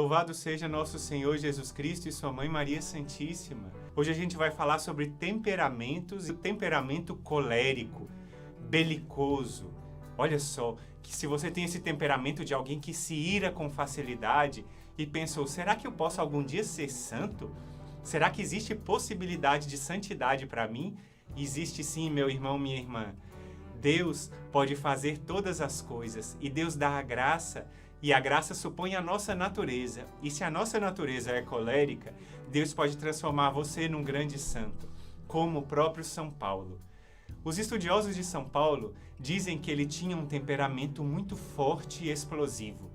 Louvado seja nosso Senhor Jesus Cristo e sua mãe Maria Santíssima. Hoje a gente vai falar sobre temperamentos e temperamento colérico, belicoso. Olha só, que se você tem esse temperamento de alguém que se ira com facilidade e pensou, será que eu posso algum dia ser santo? Será que existe possibilidade de santidade para mim? Existe sim, meu irmão, minha irmã. Deus pode fazer todas as coisas e Deus dá a graça, e a graça supõe a nossa natureza. E se a nossa natureza é colérica, Deus pode transformar você num grande santo, como o próprio São Paulo. Os estudiosos de São Paulo dizem que ele tinha um temperamento muito forte e explosivo.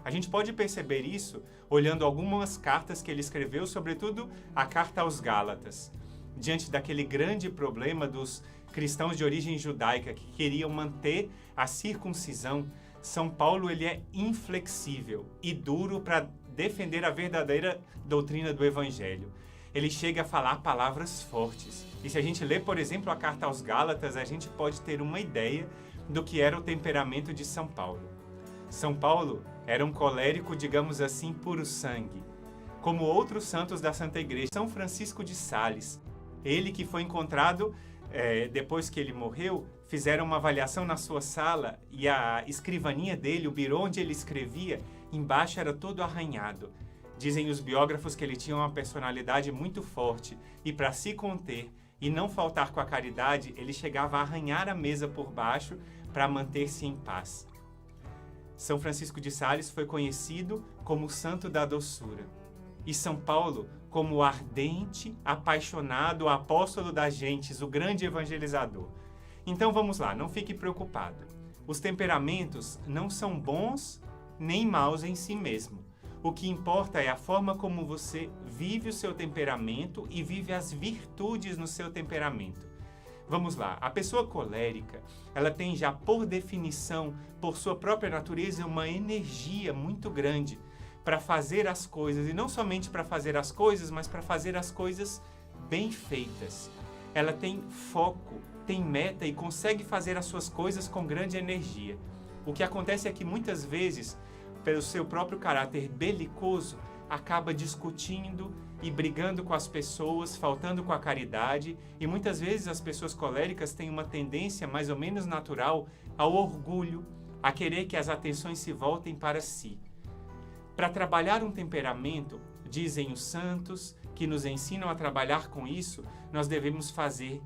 A gente pode perceber isso olhando algumas cartas que ele escreveu, sobretudo a carta aos Gálatas. Diante daquele grande problema dos cristãos de origem judaica que queriam manter a circuncisão, São Paulo ele é inflexível e duro para defender a verdadeira doutrina do Evangelho. Ele chega a falar palavras fortes. E se a gente lê, por exemplo, a carta aos Gálatas, a gente pode ter uma ideia do que era o temperamento de São Paulo. São Paulo era um colérico, digamos assim, puro sangue. Como outros santos da Santa Igreja, São Francisco de Sales, ele que foi encontrado depois que ele morreu, fizeram uma avaliação na sua sala e a escrivaninha dele, o birô onde ele escrevia, embaixo era todo arranhado. Dizem os biógrafos que ele tinha uma personalidade muito forte e para se conter e não faltar com a caridade, ele chegava a arranhar a mesa por baixo para manter-se em paz. São Francisco de Sales foi conhecido como o santo da doçura. E São Paulo como o ardente, apaixonado, apóstolo das gentes, o grande evangelizador. Então vamos lá, não fique preocupado. Os temperamentos não são bons nem maus em si mesmo. O que importa é a forma como você vive o seu temperamento e vive as virtudes no seu temperamento. Vamos lá, a pessoa colérica, ela tem já por definição, por sua própria natureza, uma energia muito grande para fazer as coisas, e não somente para fazer as coisas, mas para fazer as coisas bem feitas. Ela tem foco, tem meta e consegue fazer as suas coisas com grande energia. O que acontece é que muitas vezes, pelo seu próprio caráter belicoso, acaba discutindo e brigando com as pessoas, faltando com a caridade, e muitas vezes as pessoas coléricas têm uma tendência mais ou menos natural ao orgulho, a querer que as atenções se voltem para si. Para trabalhar um temperamento, dizem os santos que nos ensinam a trabalhar com isso, nós devemos fazer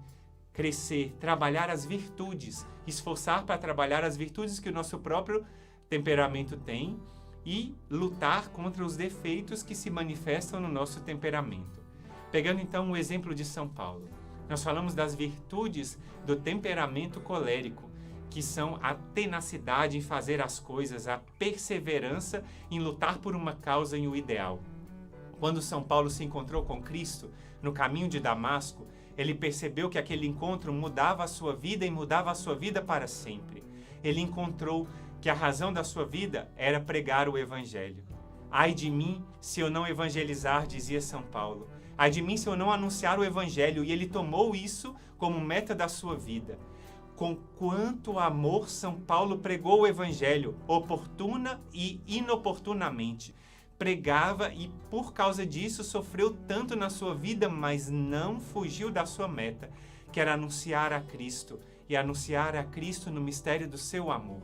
crescer, trabalhar as virtudes, esforçar para trabalhar as virtudes que o nosso próprio temperamento tem e lutar contra os defeitos que se manifestam no nosso temperamento. Pegando então o exemplo de São Paulo, nós falamos das virtudes do temperamento colérico, que são a tenacidade em fazer as coisas, a perseverança em lutar por uma causa e o ideal. Quando São Paulo se encontrou com Cristo no caminho de Damasco, ele percebeu que aquele encontro mudava a sua vida e mudava a sua vida para sempre. Ele encontrou que a razão da sua vida era pregar o Evangelho. Ai de mim se eu não evangelizar, dizia São Paulo. Ai de mim se eu não anunciar o Evangelho. E ele tomou isso como meta da sua vida. Com quanto amor São Paulo pregou o Evangelho, oportuna e inoportunamente. Pregava e, por causa disso, sofreu tanto na sua vida, mas não fugiu da sua meta, que era anunciar a Cristo, e anunciar a Cristo no mistério do seu amor.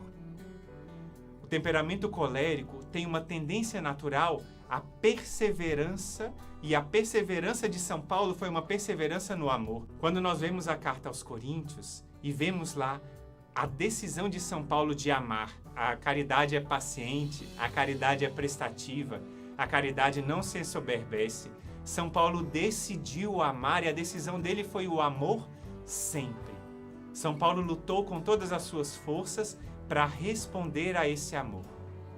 O temperamento colérico tem uma tendência natural à perseverança, e a perseverança de São Paulo foi uma perseverança no amor. Quando nós vemos a carta aos Coríntios, e vemos lá a decisão de São Paulo de amar. A caridade é paciente, a caridade é prestativa, a caridade não se ensoberbece. São Paulo decidiu amar e a decisão dele foi o amor sempre. São Paulo lutou com todas as suas forças para responder a esse amor.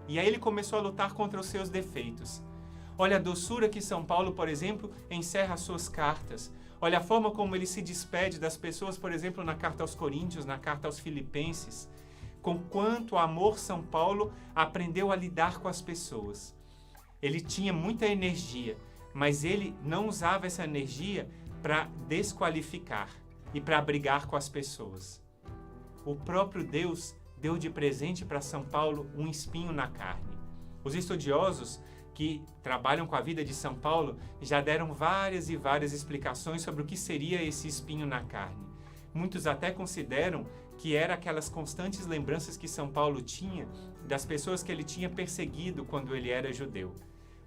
E aí ele começou a lutar contra os seus defeitos. Olha a doçura que São Paulo, por exemplo, encerra as suas cartas. Olha a forma como ele se despede das pessoas, por exemplo, na carta aos Coríntios, na carta aos Filipenses. Com quanto amor São Paulo aprendeu a lidar com as pessoas. Ele tinha muita energia, mas ele não usava essa energia para desqualificar e para brigar com as pessoas. O próprio Deus deu de presente para São Paulo um espinho na carne. Os estudiosos que trabalham com a vida de São Paulo já deram várias e várias explicações sobre o que seria esse espinho na carne. Muitos até consideram que era aquelas constantes lembranças que São Paulo tinha das pessoas que ele tinha perseguido quando ele era judeu.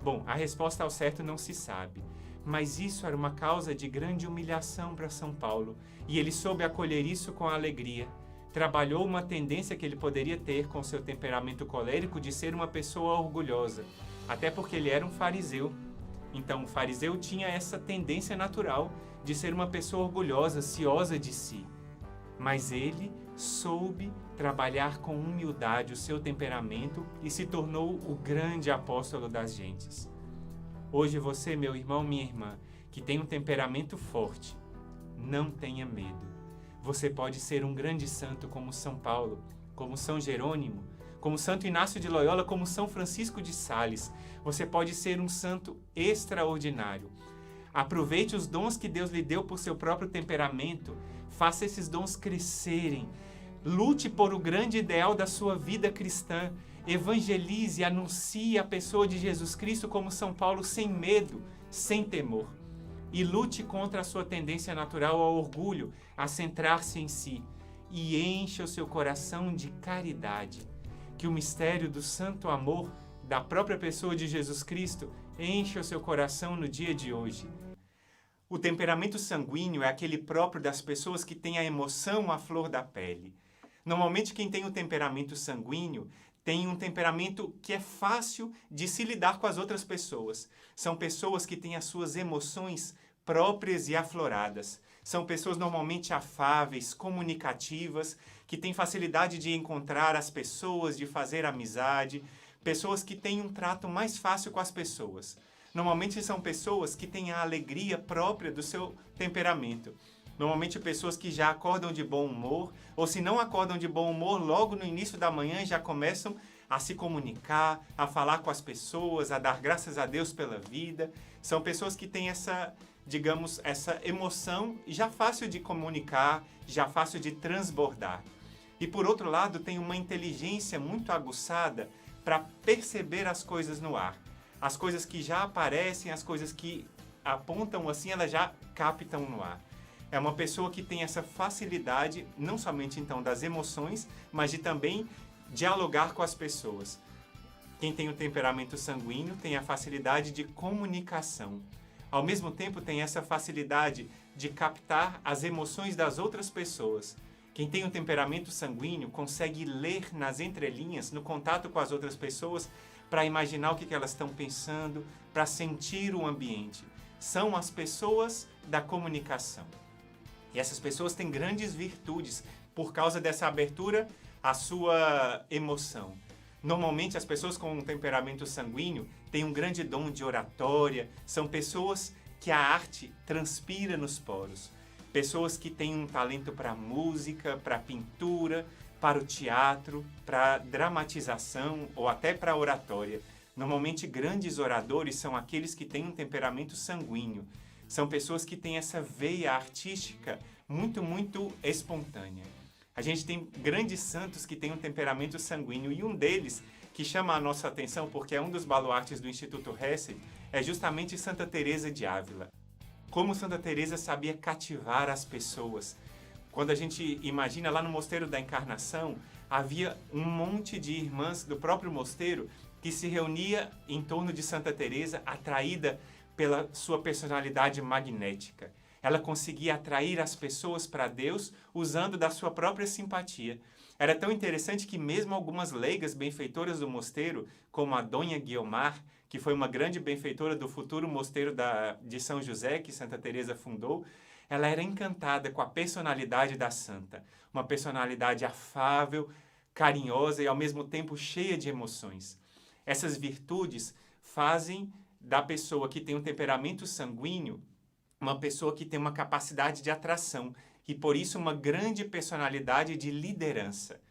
Bom, a resposta ao certo não se sabe, mas isso era uma causa de grande humilhação para São Paulo, e ele soube acolher isso com alegria. Trabalhou uma tendência que ele poderia ter com seu temperamento colérico de ser uma pessoa orgulhosa, até porque ele era um fariseu. Então, o fariseu tinha essa tendência natural de ser uma pessoa orgulhosa, ciosa de si. Mas ele soube trabalhar com humildade o seu temperamento e se tornou o grande apóstolo das gentes. Hoje você, meu irmão, minha irmã, que tem um temperamento forte, não tenha medo. Você pode ser um grande santo como São Paulo, como São Jerônimo, como Santo Inácio de Loyola, como São Francisco de Sales. Você pode ser um santo extraordinário. Aproveite os dons que Deus lhe deu por seu próprio temperamento. Faça esses dons crescerem. Lute por o grande ideal da sua vida cristã. Evangelize, anuncie a pessoa de Jesus Cristo como São Paulo sem medo, sem temor. E lute contra a sua tendência natural ao orgulho, a centrar-se em si. E encha o seu coração de caridade. Que o mistério do santo amor da própria pessoa de Jesus Cristo encha o seu coração no dia de hoje. O temperamento sanguíneo é aquele próprio das pessoas que têm a emoção à flor da pele. Normalmente quem tem o temperamento sanguíneo tem um temperamento que é fácil de se lidar com as outras pessoas. São pessoas que têm as suas emoções próprias e afloradas. São pessoas normalmente afáveis, comunicativas, que têm facilidade de encontrar as pessoas, de fazer amizade, pessoas que têm um trato mais fácil com as pessoas. Normalmente são pessoas que têm a alegria própria do seu temperamento. Normalmente pessoas que já acordam de bom humor, ou se não acordam de bom humor, logo no início da manhã já começam a se comunicar, a falar com as pessoas, a dar graças a Deus pela vida. São pessoas que têm essa, digamos, essa emoção já fácil de comunicar, já fácil de transbordar. E por outro lado, tem uma inteligência muito aguçada para perceber as coisas no ar. As coisas que já aparecem, as coisas que apontam assim, elas já captam no ar. É uma pessoa que tem essa facilidade, não somente então das emoções, mas de também dialogar com as pessoas. Quem tem o temperamento sanguíneo tem a facilidade de comunicação. Ao mesmo tempo tem essa facilidade de captar as emoções das outras pessoas. Quem tem um temperamento sanguíneo consegue ler nas entrelinhas, no contato com as outras pessoas, para imaginar o que elas estão pensando, para sentir o ambiente. São as pessoas da comunicação. E essas pessoas têm grandes virtudes por causa dessa abertura à sua emoção. Normalmente, as pessoas com um temperamento sanguíneo têm um grande dom de oratória, são pessoas que a arte transpira nos poros. Pessoas que têm um talento para música, para pintura, para o teatro, para dramatização ou até para oratória. Normalmente, grandes oradores são aqueles que têm um temperamento sanguíneo. São pessoas que têm essa veia artística muito, muito espontânea. A gente tem grandes santos que têm um temperamento sanguíneo e um deles, que chama a nossa atenção porque é um dos baluartes do Instituto Hesed, é justamente Santa Teresa de Ávila. Como Santa Teresa sabia cativar as pessoas. Quando a gente imagina lá no Mosteiro da Encarnação, havia um monte de irmãs do próprio mosteiro que se reunia em torno de Santa Teresa, atraída pela sua personalidade magnética. Ela conseguia atrair as pessoas para Deus usando da sua própria simpatia. Era tão interessante que mesmo algumas leigas benfeitoras do mosteiro, como a Dona Guiomar, que foi uma grande benfeitora do futuro mosteiro de São José, que Santa Teresa fundou, ela era encantada com a personalidade da santa. Uma personalidade afável, carinhosa e ao mesmo tempo cheia de emoções. Essas virtudes fazem da pessoa que tem um temperamento sanguíneo uma pessoa que tem uma capacidade de atração e, por isso, uma grande personalidade de liderança.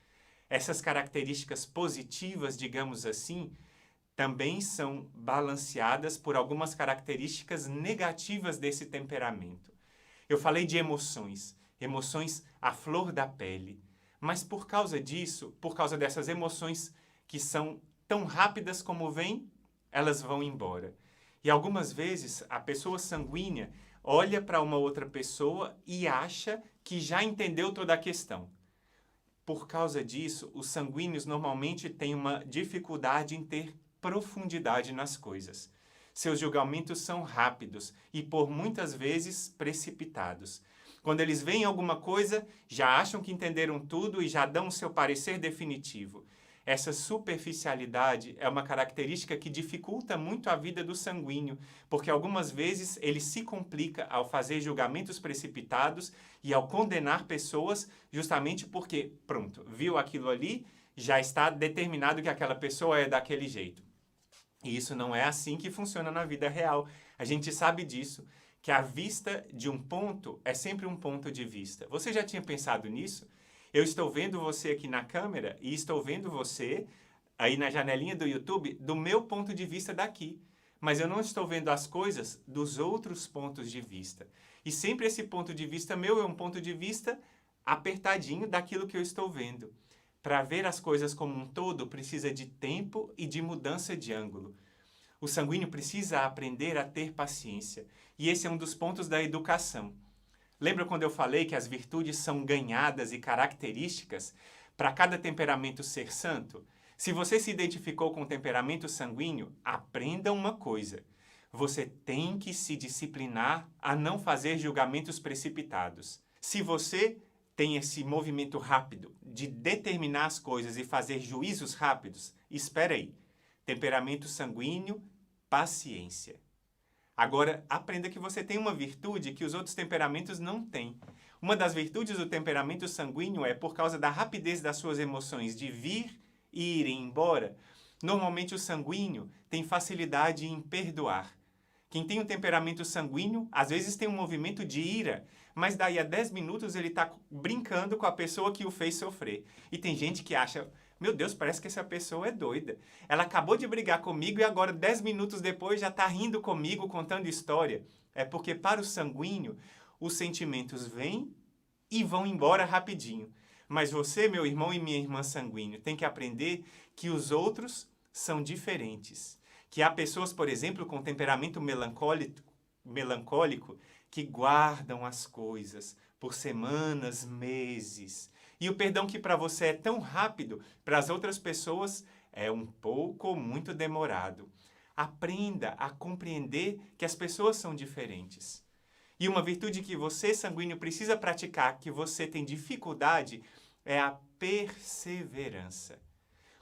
Essas características positivas, digamos assim, também são balanceadas por algumas características negativas desse temperamento. Eu falei de emoções, emoções à flor da pele, mas por causa disso, por causa dessas emoções que são tão rápidas como vêm, elas vão embora. E algumas vezes a pessoa sanguínea olha para uma outra pessoa e acha que já entendeu toda a questão. Por causa disso, os sanguíneos normalmente têm uma dificuldade em ter profundidade nas coisas. Seus julgamentos são rápidos e, por muitas vezes, precipitados. Quando eles veem alguma coisa, já acham que entenderam tudo e já dão o seu parecer definitivo. Essa superficialidade é uma característica que dificulta muito a vida do sanguíneo, porque algumas vezes ele se complica ao fazer julgamentos precipitados e ao condenar pessoas justamente porque, pronto, viu aquilo ali, já está determinado que aquela pessoa é daquele jeito. E isso não é assim que funciona na vida real. A gente sabe disso, que a vista de um ponto é sempre um ponto de vista. Você já tinha pensado nisso? Eu estou vendo você aqui na câmera e estou vendo você aí na janelinha do YouTube do meu ponto de vista daqui. Mas eu não estou vendo as coisas dos outros pontos de vista. E sempre esse ponto de vista meu é um ponto de vista apertadinho daquilo que eu estou vendo. Para ver as coisas como um todo, precisa de tempo e de mudança de ângulo. O sanguíneo precisa aprender a ter paciência. E esse é um dos pontos da educação. Lembra quando eu falei que as virtudes são ganhadas e características para cada temperamento ser santo? Se você se identificou com o temperamento sanguíneo, aprenda uma coisa. Você tem que se disciplinar a não fazer julgamentos precipitados. Se você tem esse movimento rápido de determinar as coisas e fazer juízos rápidos, espera aí. Temperamento sanguíneo, paciência. Agora, aprenda que você tem uma virtude que os outros temperamentos não têm. Uma das virtudes do temperamento sanguíneo é por causa da rapidez das suas emoções de vir e irem embora. Normalmente o sanguíneo tem facilidade em perdoar. Quem tem um temperamento sanguíneo, às vezes tem um movimento de ira, mas daí a 10 minutos ele está brincando com a pessoa que o fez sofrer. E tem gente que acha, meu Deus, parece que essa pessoa é doida. Ela acabou de brigar comigo e agora 10 minutos depois já está rindo comigo, contando história. É porque para o sanguíneo, os sentimentos vêm e vão embora rapidinho. Mas você, meu irmão e minha irmã sanguíneo, tem que aprender que os outros são diferentes. Que há pessoas, por exemplo, com temperamento melancólico que guardam as coisas por semanas, meses. E o perdão que para você é tão rápido, para as outras pessoas é um pouco ou muito demorado. Aprenda a compreender que as pessoas são diferentes. E uma virtude que você, sanguíneo, precisa praticar, que você tem dificuldade, é a perseverança.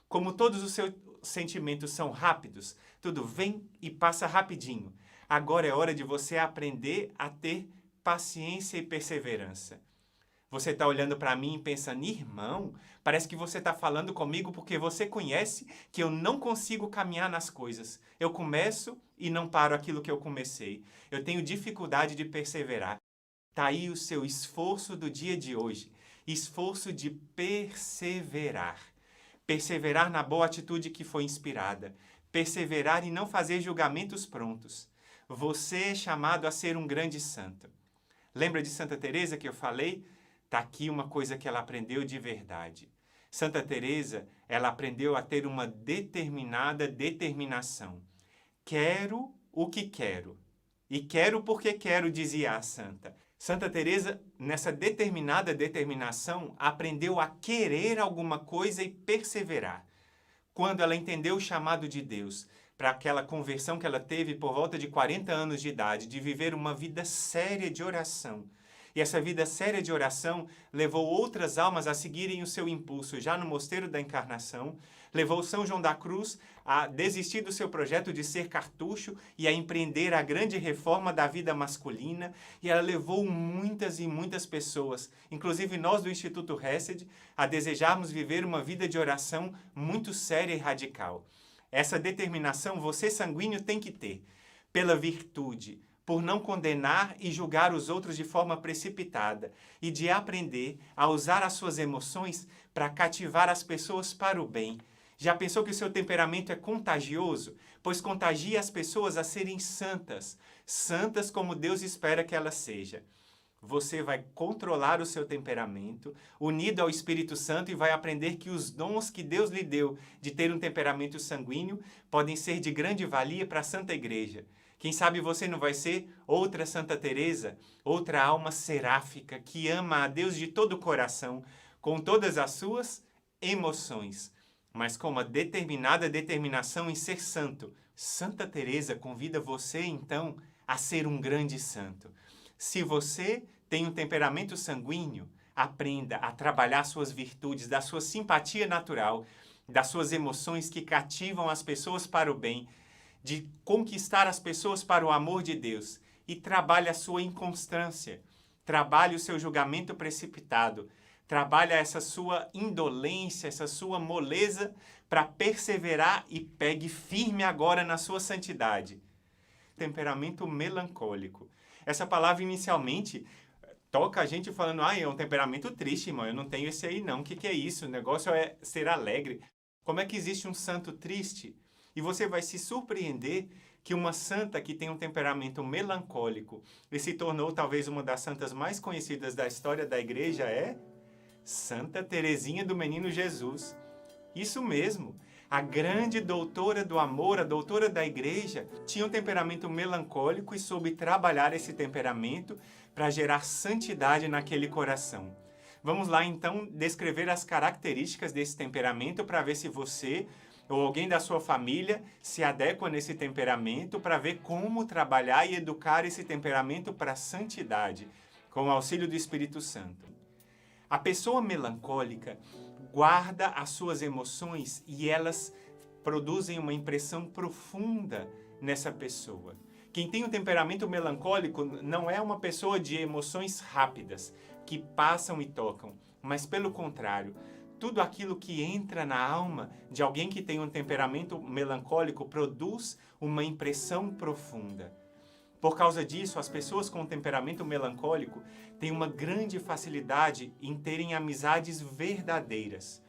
Como todos os seus sentimentos são rápidos, tudo vem e passa rapidinho. Agora é hora de você aprender a ter paciência e perseverança. Você está olhando para mim e pensando, irmão, parece que você está falando comigo porque você conhece que eu não consigo caminhar nas coisas. Eu começo e não paro aquilo que eu comecei. Eu tenho dificuldade de perseverar. Está aí o seu esforço do dia de hoje. Esforço de perseverar. Perseverar na boa atitude que foi inspirada. Perseverar e não fazer julgamentos prontos. Você é chamado a ser um grande santo. Lembra de Santa Teresa que eu falei? Está aqui uma coisa que ela aprendeu de verdade. Santa Teresa, ela aprendeu a ter uma determinada determinação. Quero o que quero. E quero porque quero, dizia a santa. Santa Teresa, nessa determinada determinação, aprendeu a querer alguma coisa e perseverar. Quando ela entendeu o chamado de Deus para aquela conversão que ela teve por volta de 40 anos de idade, de viver uma vida séria de oração. E essa vida séria de oração levou outras almas a seguirem o seu impulso já no Mosteiro da Encarnação, levou São João da Cruz a desistir do seu projeto de ser cartucho e a empreender a grande reforma da vida masculina, e ela levou muitas e muitas pessoas, inclusive nós do Instituto Hesed, a desejarmos viver uma vida de oração muito séria e radical. Essa determinação você, sanguíneo, tem que ter, pela virtude, por não condenar e julgar os outros de forma precipitada e de aprender a usar as suas emoções para cativar as pessoas para o bem. Já pensou que o seu temperamento é contagioso? Pois contagia as pessoas a serem santas, santas como Deus espera que elas sejam. você vai controlar o seu temperamento, unido ao Espírito Santo, e vai aprender que os dons que Deus lhe deu de ter um temperamento sanguíneo podem ser de grande valia para a Santa Igreja. Quem sabe você não vai ser outra Santa Teresa, outra alma seráfica que ama a Deus de todo o coração, com todas as suas emoções, mas com uma determinada determinação em ser santo. Santa Teresa convida você, então, a ser um grande santo. Se você tem um temperamento sanguíneo, aprenda a trabalhar suas virtudes, da sua simpatia natural, das suas emoções que cativam as pessoas para o bem, de conquistar as pessoas para o amor de Deus, e trabalhe a sua inconstância, trabalhe o seu julgamento precipitado, trabalhe essa sua indolência, essa sua moleza para perseverar e pegue firme agora na sua santidade. Temperamento melancólico. Essa palavra inicialmente toca a gente falando, é um temperamento triste, irmão, eu não tenho esse aí não, o que é isso? O negócio é ser alegre. Como é que existe um santo triste? E você vai se surpreender que uma santa que tem um temperamento melancólico e se tornou talvez uma das santas mais conhecidas da história da igreja é Santa Teresinha do Menino Jesus. Isso mesmo, a grande doutora do amor, a doutora da igreja, tinha um temperamento melancólico e soube trabalhar esse temperamento para gerar santidade naquele coração. Vamos lá então descrever as características desse temperamento para ver se você ou alguém da sua família se adequa nesse temperamento, para ver como trabalhar e educar esse temperamento para a santidade, com o auxílio do Espírito Santo. A pessoa melancólica guarda as suas emoções e elas produzem uma impressão profunda nessa pessoa. Quem tem um temperamento melancólico não é uma pessoa de emoções rápidas, que passam e tocam, mas pelo contrário, tudo aquilo que entra na alma de alguém que tem um temperamento melancólico produz uma impressão profunda. Por causa disso, as pessoas com temperamento melancólico têm uma grande facilidade em terem amizades verdadeiras.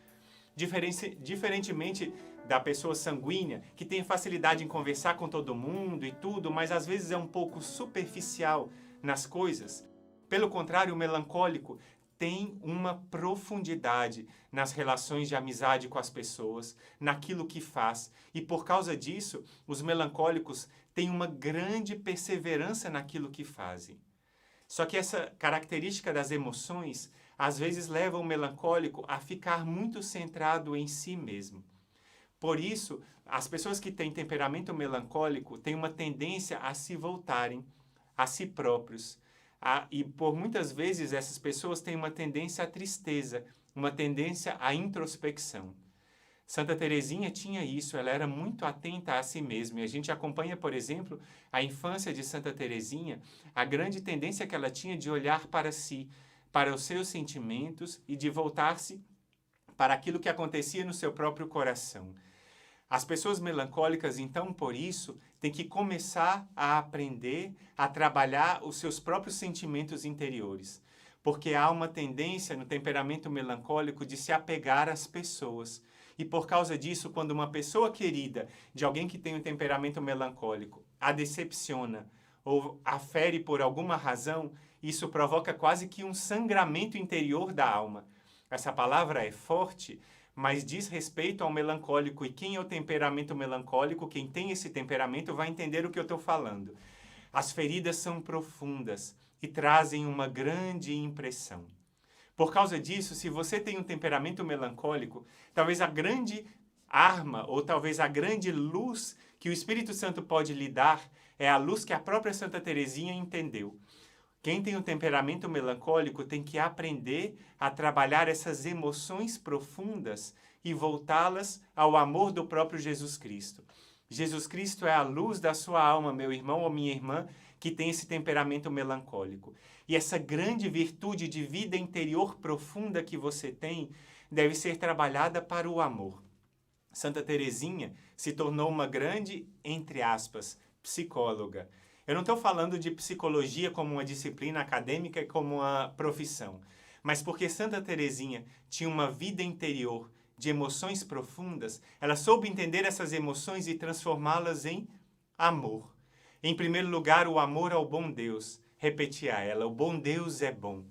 Diferentemente da pessoa sanguínea, que tem facilidade em conversar com todo mundo e tudo, mas às vezes é um pouco superficial nas coisas. Pelo contrário, o melancólico tem uma profundidade nas relações de amizade com as pessoas, naquilo que faz. E por causa disso, os melancólicos têm uma grande perseverança naquilo que fazem. Só que essa característica das emoções, às vezes leva o melancólico a ficar muito centrado em si mesmo. Por isso, as pessoas que têm temperamento melancólico têm uma tendência a se voltarem a si próprios. E por muitas vezes essas pessoas têm uma tendência à tristeza, uma tendência à introspecção. Santa Teresinha tinha isso, ela era muito atenta a si mesma. E a gente acompanha, por exemplo, a infância de Santa Teresinha, a grande tendência que ela tinha de olhar para si, para os seus sentimentos e de voltar-se para aquilo que acontecia no seu próprio coração. As pessoas melancólicas, então, por isso, têm que começar a aprender a trabalhar os seus próprios sentimentos interiores. Porque há uma tendência no temperamento melancólico de se apegar às pessoas. E por causa disso, quando uma pessoa querida de alguém que tem um temperamento melancólico a decepciona ou a fere por alguma razão, isso provoca quase que um sangramento interior da alma. Essa palavra é forte, mas diz respeito ao melancólico. E quem é o temperamento melancólico, quem tem esse temperamento, vai entender o que eu estou falando. As feridas são profundas e trazem uma grande impressão. Por causa disso, se você tem um temperamento melancólico, talvez a grande arma ou talvez a grande luz que o Espírito Santo pode lhe dar é a luz que a própria Santa Teresinha entendeu. Quem tem um temperamento melancólico tem que aprender a trabalhar essas emoções profundas e voltá-las ao amor do próprio Jesus Cristo. Jesus Cristo é a luz da sua alma, meu irmão ou minha irmã, que tem esse temperamento melancólico. E essa grande virtude de vida interior profunda que você tem deve ser trabalhada para o amor. Santa Teresinha se tornou uma grande, entre aspas, psicóloga. Eu não estou falando de psicologia como uma disciplina acadêmica e como uma profissão, mas porque Santa Teresinha tinha uma vida interior de emoções profundas, ela soube entender essas emoções e transformá-las em amor. Em primeiro lugar, o amor ao bom Deus. repetia ela, o bom Deus é bom.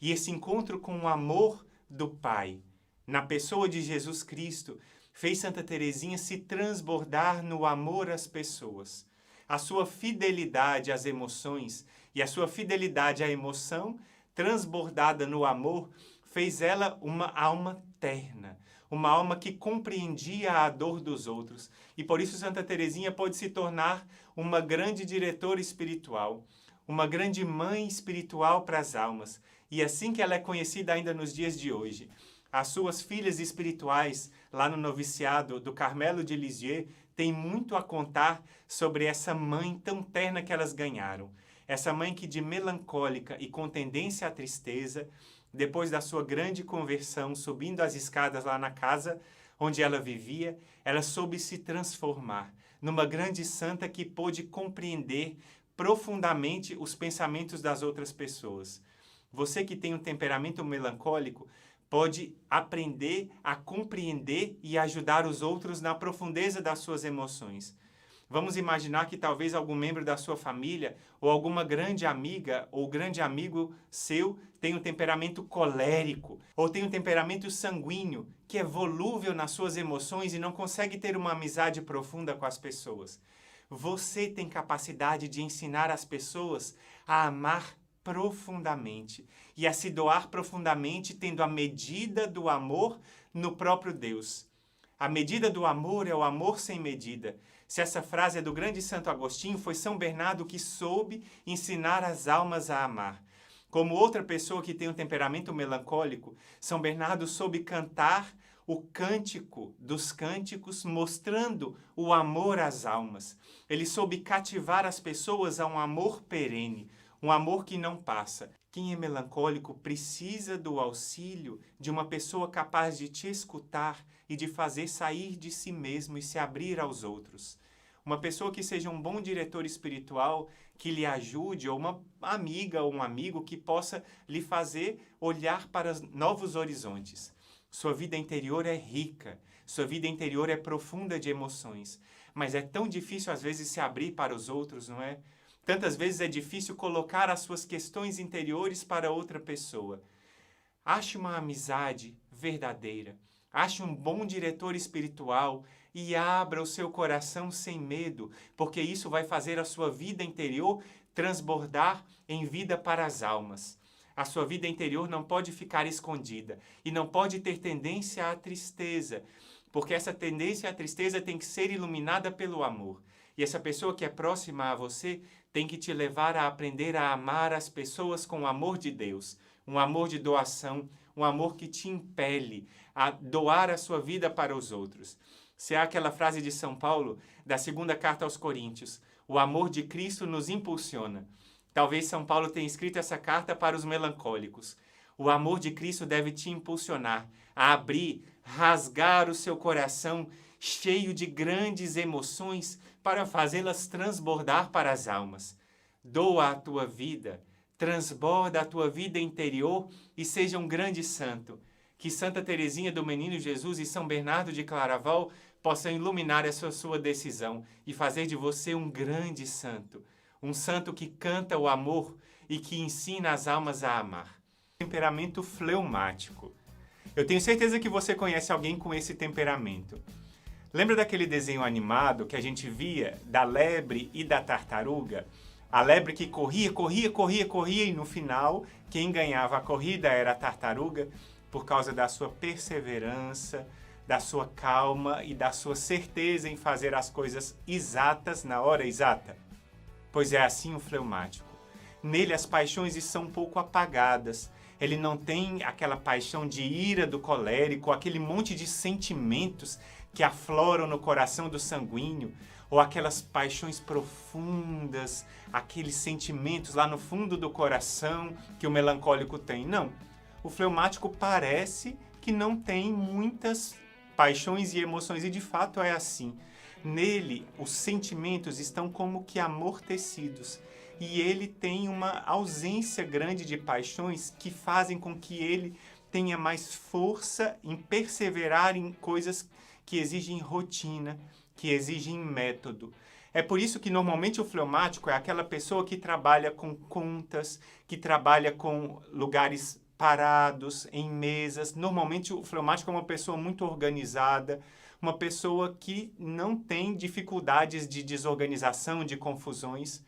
E esse encontro com o amor do Pai, na pessoa de Jesus Cristo, fez Santa Teresinha se transbordar no amor às pessoas. A sua fidelidade às emoções e a sua fidelidade à emoção, transbordada no amor, fez ela uma alma terna, uma alma que compreendia a dor dos outros. E por isso Santa Teresinha pôde se tornar uma grande diretora espiritual, uma grande mãe espiritual para as almas. E assim que ela é conhecida ainda nos dias de hoje. As suas filhas espirituais, lá no noviciado do Carmelo de Lisieux, têm muito a contar sobre essa mãe tão terna que elas ganharam. Essa mãe que, de melancólica e com tendência à tristeza, depois da sua grande conversão, subindo as escadas lá na casa onde ela vivia, ela soube se transformar numa grande santa que pôde compreender profundamente os pensamentos das outras pessoas. Você que tem um temperamento melancólico pode aprender a compreender e ajudar os outros na profundeza das suas emoções. Vamos imaginar que talvez algum membro da sua família ou alguma grande amiga ou grande amigo seu tenha um temperamento colérico ou tenha um temperamento sanguíneo, que é volúvel nas suas emoções e não consegue ter uma amizade profunda com as pessoas. Você tem capacidade de ensinar as pessoas a amar profundamente e a se doar profundamente, tendo a medida do amor no próprio Deus. A medida do amor é o amor sem medida. Se essa frase é do grande Santo Agostinho, foi São Bernardo que soube ensinar as almas a amar. Como outra pessoa que tem um temperamento melancólico, São Bernardo soube cantar o cântico dos cânticos, mostrando o amor às almas. Ele soube cativar as pessoas a um amor perene, um amor que não passa. Quem é melancólico precisa do auxílio de uma pessoa capaz de te escutar e de fazer sair de si mesmo e se abrir aos outros. Uma pessoa que seja um bom diretor espiritual, que lhe ajude, ou uma amiga ou um amigo que possa lhe fazer olhar para novos horizontes. Sua vida interior é rica, sua vida interior é profunda de emoções, mas é tão difícil às vezes se abrir para os outros, não é? Tantas vezes é difícil colocar as suas questões interiores para outra pessoa. Ache uma amizade verdadeira. Ache um bom diretor espiritual e abra o seu coração sem medo, porque isso vai fazer a sua vida interior transbordar em vida para as almas. A sua vida interior não pode ficar escondida e não pode ter tendência à tristeza, porque essa tendência à tristeza tem que ser iluminada pelo amor. E essa pessoa que é próxima a você tem que te levar a aprender a amar as pessoas com o amor de Deus, um amor de doação, um amor que te impele a doar a sua vida para os outros. Se há aquela frase de São Paulo, da segunda carta aos Coríntios, o amor de Cristo nos impulsiona. Talvez São Paulo tenha escrito essa carta para os melancólicos. O amor de Cristo deve te impulsionar a abrir, rasgar o seu coração cheio de grandes emoções para fazê-las transbordar para as almas. Doa a tua vida, transborda a tua vida interior e seja um grande santo. Que Santa Teresinha do Menino Jesus e São Bernardo de Claraval possam iluminar essa sua decisão e fazer de você um grande santo. Um santo que canta o amor e que ensina as almas a amar. Temperamento fleumático. Eu tenho certeza que você conhece alguém com esse temperamento. Lembra daquele desenho animado que a gente via da lebre e da tartaruga? A lebre que corria e no final quem ganhava a corrida era a tartaruga por causa da sua perseverança, da sua calma e da sua certeza em fazer as coisas exatas na hora exata. Pois é assim o fleumático. Nele as paixões estão um pouco apagadas. Ele não tem aquela paixão de ira do colérico, aquele monte de sentimentos que afloram no coração do sanguíneo, ou aquelas paixões profundas, aqueles sentimentos lá no fundo do coração que o melancólico tem. Não. O fleumático parece que não tem muitas paixões e emoções, e de fato é assim. Nele, os sentimentos estão como que amortecidos. E ele tem uma ausência grande de paixões que fazem com que ele tenha mais força em perseverar em coisas que exigem rotina, que exigem método. É por isso que normalmente o fleumático é aquela pessoa que trabalha com contas, que trabalha com lugares parados, em mesas. Normalmente o fleumático é uma pessoa muito organizada, uma pessoa que não tem dificuldades de desorganização, de confusões.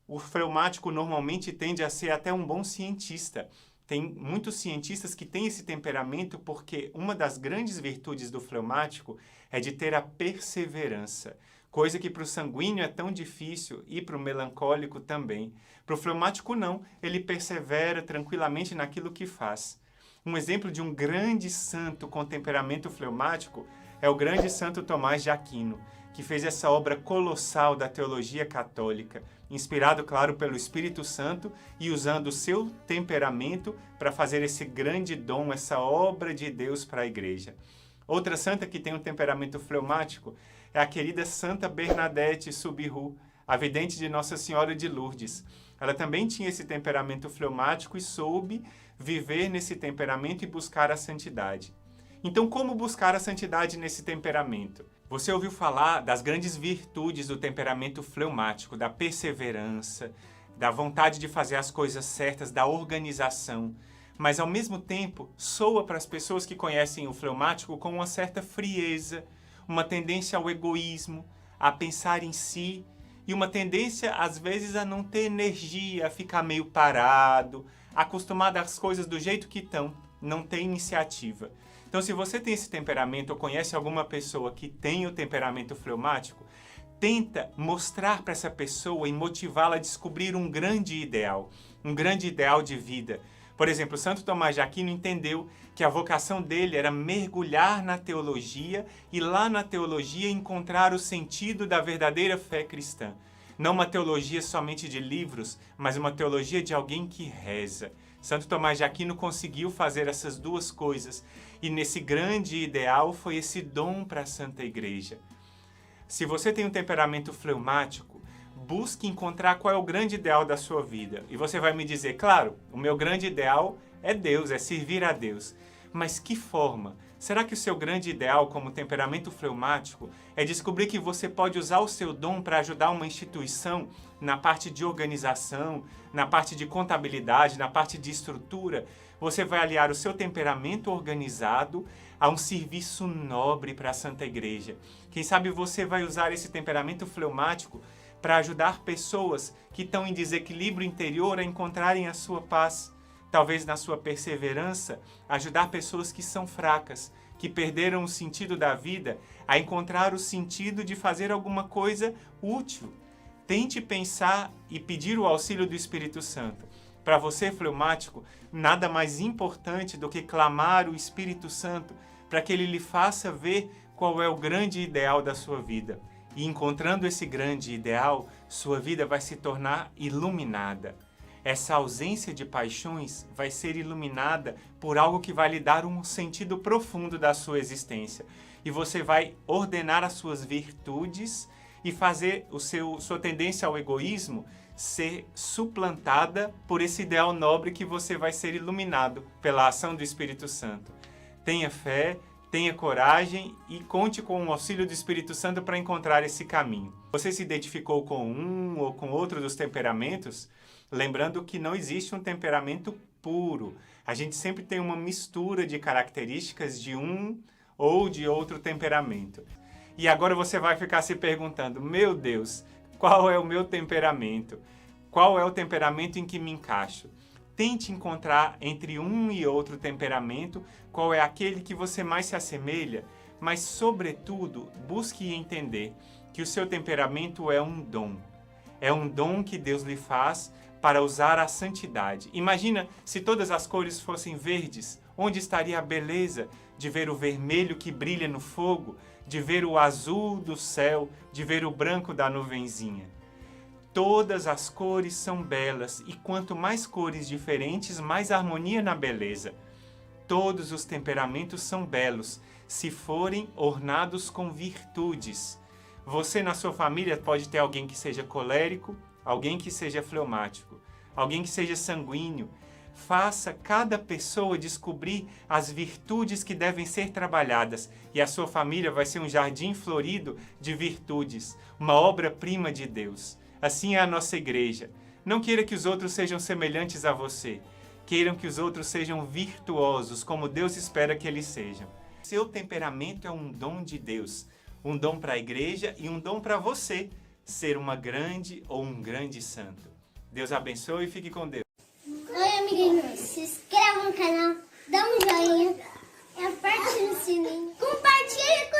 O fleumático normalmente tende a ser até um bom cientista. Tem muitos cientistas que têm esse temperamento porque uma das grandes virtudes do fleumático é de ter a perseverança, coisa que para o sanguíneo é tão difícil e para o melancólico também. Para o fleumático não, ele persevera tranquilamente naquilo que faz. Um exemplo de um grande santo com temperamento fleumático é o grande santo Tomás de Aquino, que fez essa obra colossal da teologia católica, inspirado, claro, pelo Espírito Santo e usando o seu temperamento para fazer esse grande dom, essa obra de Deus para a igreja. Outra santa que tem um temperamento fleumático é a querida Santa Bernadette Soubirous, a vidente de Nossa Senhora de Lourdes. Ela também tinha esse temperamento fleumático e soube viver nesse temperamento e buscar a santidade. Então, como buscar a santidade nesse temperamento? Você ouviu falar das grandes virtudes do temperamento fleumático, da perseverança, da vontade de fazer as coisas certas, da organização. Mas, ao mesmo tempo, soa para as pessoas que conhecem o fleumático com uma certa frieza, uma tendência ao egoísmo, a pensar em si e uma tendência, às vezes, a não ter energia, a ficar meio parado, acostumado às coisas do jeito que estão, não tem iniciativa. Então, se você tem esse temperamento ou conhece alguma pessoa que tem o temperamento fleumático, tenta mostrar para essa pessoa e motivá-la a descobrir um grande ideal de vida. Por exemplo, Santo Tomás de Aquino entendeu que a vocação dele era mergulhar na teologia e lá na teologia encontrar o sentido da verdadeira fé cristã. Não uma teologia somente de livros, mas uma teologia de alguém que reza. Santo Tomás de Aquino conseguiu fazer essas duas coisas e nesse grande ideal foi esse dom para a Santa Igreja. Se você tem um temperamento fleumático, busque encontrar qual é o grande ideal da sua vida. E você vai me dizer, claro, o meu grande ideal é Deus, é servir a Deus. Mas que forma? Será que o seu grande ideal como temperamento fleumático é descobrir que você pode usar o seu dom para ajudar uma instituição na parte de organização, na parte de contabilidade, na parte de estrutura? Você vai aliar o seu temperamento organizado a um serviço nobre para a Santa Igreja. Quem sabe você vai usar esse temperamento fleumático para ajudar pessoas que estão em desequilíbrio interior a encontrarem a sua paz. Talvez na sua perseverança, ajudar pessoas que são fracas, que perderam o sentido da vida, a encontrar o sentido de fazer alguma coisa útil. Tente pensar e pedir o auxílio do Espírito Santo. Para você, fleumático, nada mais importante do que clamar o Espírito Santo para que ele lhe faça ver qual é o grande ideal da sua vida. E encontrando esse grande ideal, sua vida vai se tornar iluminada. Essa ausência de paixões vai ser iluminada por algo que vai lhe dar um sentido profundo da sua existência. E você vai ordenar as suas virtudes e fazer sua tendência ao egoísmo ser suplantada por esse ideal nobre que você vai ser iluminado pela ação do Espírito Santo. Tenha fé, tenha coragem e conte com o auxílio do Espírito Santo para encontrar esse caminho. Você se identificou com um ou com outro dos temperamentos? Lembrando que não existe um temperamento puro. A gente sempre tem uma mistura de características de um ou de outro temperamento. E agora você vai ficar se perguntando, meu Deus, qual é o meu temperamento? Qual é o temperamento em que me encaixo? Tente encontrar entre um e outro temperamento qual é aquele que você mais se assemelha, mas, sobretudo, busque entender que o seu temperamento é um dom. É um dom que Deus lhe faz para usar a santidade. Imagina se todas as cores fossem verdes, onde estaria a beleza de ver o vermelho que brilha no fogo, de ver o azul do céu, de ver o branco da nuvenzinha. Todas as cores são belas e quanto mais cores diferentes, mais harmonia na beleza. Todos os temperamentos são belos, se forem ornados com virtudes. Você na sua família pode ter alguém que seja colérico, alguém que seja fleumático, alguém que seja sanguíneo. Faça cada pessoa descobrir as virtudes que devem ser trabalhadas e a sua família vai ser um jardim florido de virtudes, uma obra-prima de Deus. Assim é a nossa igreja. Não queira que os outros sejam semelhantes a você. Queiram que os outros sejam virtuosos, como Deus espera que eles sejam. Seu temperamento é um dom de Deus, um dom para a igreja e um dom para você ser uma grande ou um grande santo. Deus abençoe e fique com Deus. Oi, amiguinhos, se inscreva no canal, dá um joinha, aperte no sininho, compartilhe com